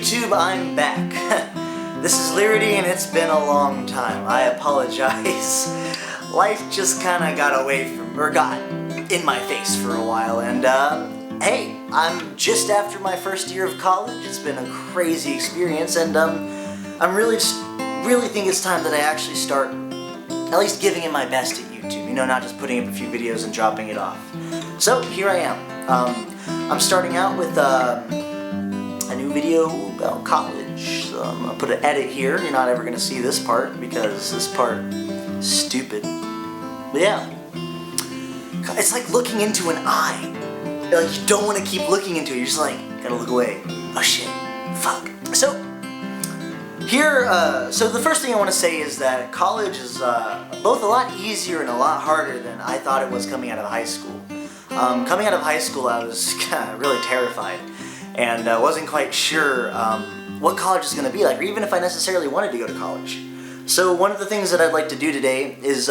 YouTube, I'm back. This is Lyrity and it's been a long time. I apologize. Life just kinda got in my face for a while, and hey, I'm just after my first year of college. It's been a crazy experience, and I'm really think it's time that I actually start at least giving it my best at YouTube, you know, not just putting up a few videos and dropping it off. So here I am. I'm starting out with a new video about college. So I'm gonna put an edit here. You're not ever gonna see this part because this part is stupid. But yeah, it's like looking into an eye. Like you don't want to keep looking into it. You're just like, gotta look away. Oh shit, fuck. So here, so the first thing I want to say is that college is both a lot easier and a lot harder than I thought it was coming out of high school. Coming out of high school, I was really terrified, and wasn't quite sure what college is going to be like, or even if I necessarily wanted to go to college. So one of the things that I'd like to do today is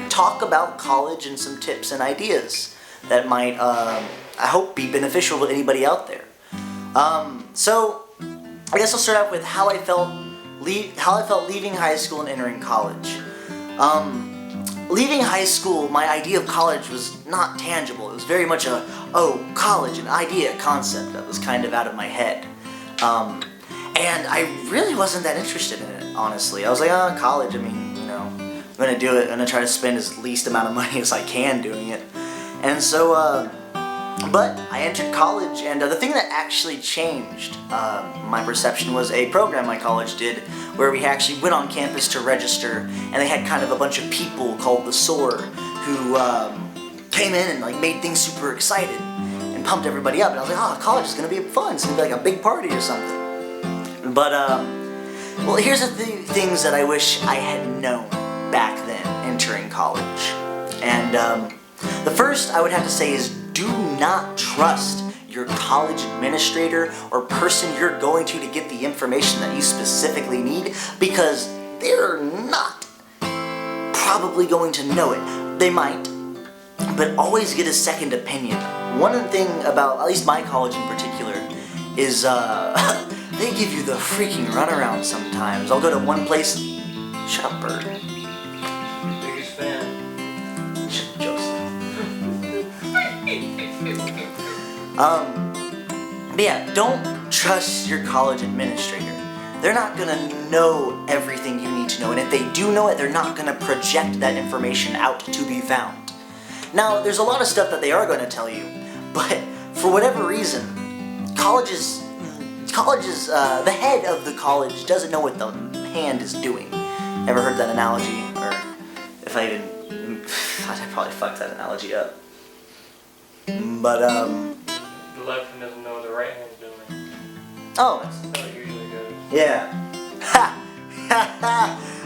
talk about college and some tips and ideas that might, I hope, be beneficial to anybody out there. So I guess I'll start out with how I felt leaving high school and entering college. Leaving high school, my idea of college was not tangible. It was very much college, an idea, a concept that was kind of out of my head. And I really wasn't that interested in it, honestly. I was like, college, I mean, you know, I'm gonna do it, I'm gonna try to spend as least amount of money as I can doing it. And so, but I entered college, and the thing that actually changed my perception was a program my college did where we actually went on campus to register, and they had kind of a bunch of people called the SOAR who came in and like made things super excited and pumped everybody up. And I was like, oh, college is gonna be fun. It's gonna be like a big party or something. But well, here's the things that I wish I had known back then entering college. And the first I would have to say is do not trust your college administrator or person you're going to get the information that you specifically need, because they're not probably going to know it. They might, but always get a second opinion. One thing about, at least my college in particular, is they give you the freaking runaround sometimes. I'll go to one place. Shut up, bird. Biggest fan. Shut up, Joseph. But yeah, don't trust your college administrator. They're not gonna know everything you need to know, and if they do know it, they're not gonna project that information out to be found. Now, there's a lot of stuff that they are gonna tell you, but for whatever reason, the head of the college doesn't know what the hand is doing. Ever heard that analogy? Or if I probably fucked that analogy up. But the left hand doesn't know what the right hand's doing. Oh, That's how it usually goes. yeah. Ha!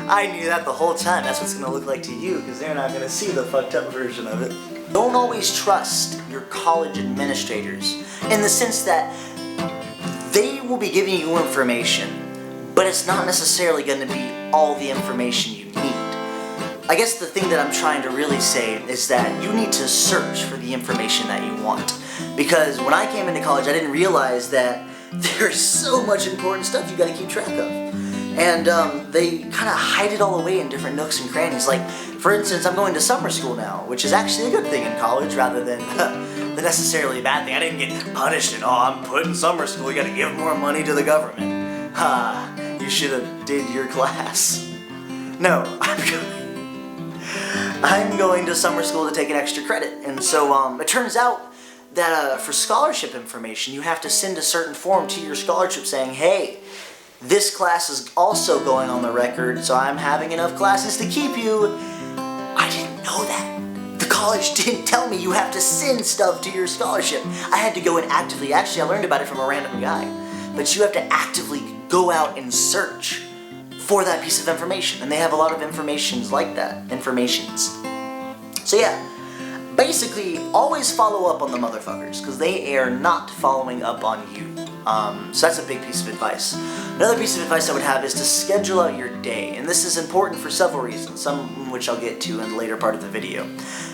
I knew that the whole time. That's what's gonna look like to you, because they're not gonna see the fucked up version of it. Don't always trust your college administrators, in the sense that they will be giving you information, but it's not necessarily gonna be all the information you need. I guess the thing that I'm trying to really say is that you need to search for the information that you want. Because when I came into college, I didn't realize that there's so much important stuff you gotta keep track of. And they kind of hide it all away in different nooks and crannies. Like, for instance, I'm going to summer school now, which is actually a good thing in college rather than the necessarily bad thing. I didn't get punished and, I'm put in summer school, you gotta give more money to the government. You should have did your class. No, I'm going to summer school to take an extra credit. And so it turns out that for scholarship information, you have to send a certain form to your scholarship saying, hey, this class is also going on the record, so I'm having enough classes to keep you. I didn't know that. The college didn't tell me you have to send stuff to your scholarship. I had to go and actually I learned about it from a random guy. But you have to actively go out and search for that piece of information. And they have a lot of informations like that. So yeah, basically always follow up on the motherfuckers, because they are not following up on you. So that's a big piece of advice. Another piece of advice I would have is to schedule out your day, and this is important for several reasons, some which I'll get to in the later part of the video.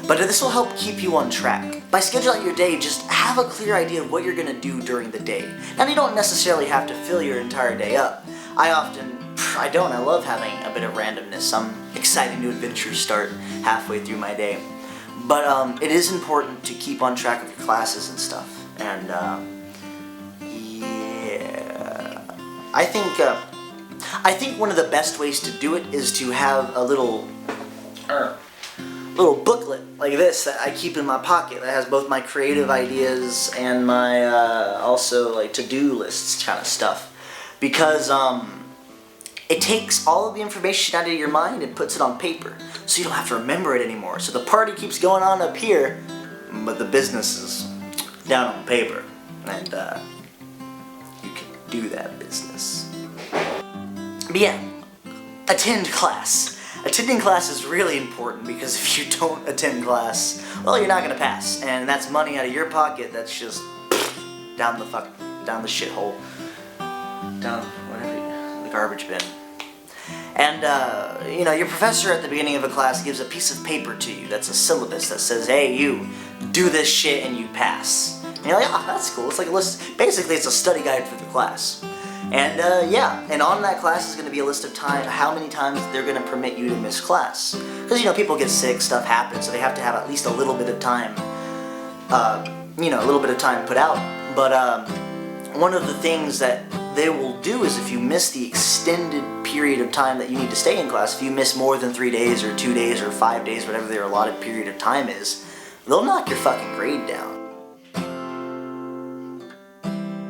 But this will help keep you on track. By scheduling out your day, just have a clear idea of what you're going to do during the day. Now, you don't necessarily have to fill your entire day up. I love having a bit of randomness. Some exciting new adventures start halfway through my day. But it is important to keep on track of your classes and stuff. And yeah, I think one of the best ways to do it is to have a little booklet like this that I keep in my pocket that has both my creative ideas and my also like to-do lists kind of stuff, because it takes all of the information out of your mind and puts it on paper, so you don't have to remember it anymore. So the party keeps going on up here, but the business is down on paper, and you can do that business. But yeah, attend class. Attending class is really important, because if you don't attend class, well, you're not gonna pass, and that's money out of your pocket. That's just down the shithole, down the garbage bin. And your professor at the beginning of a class gives a piece of paper to you that's a syllabus that says, hey, you do this shit and you pass. And you're like, oh, that's cool. It's like a list. Basically, it's a study guide for the class. And and on that class is going to be a list of how many times they're going to permit you to miss class. Because, people get sick, stuff happens, so they have to have at least a little bit of time, a little bit of time put out. But one of the things that they will do is, if you miss the extended period of time that you need to stay in class, if you miss more than 3 days or 2 days or 5 days, whatever their allotted period of time is, they'll knock your fucking grade down.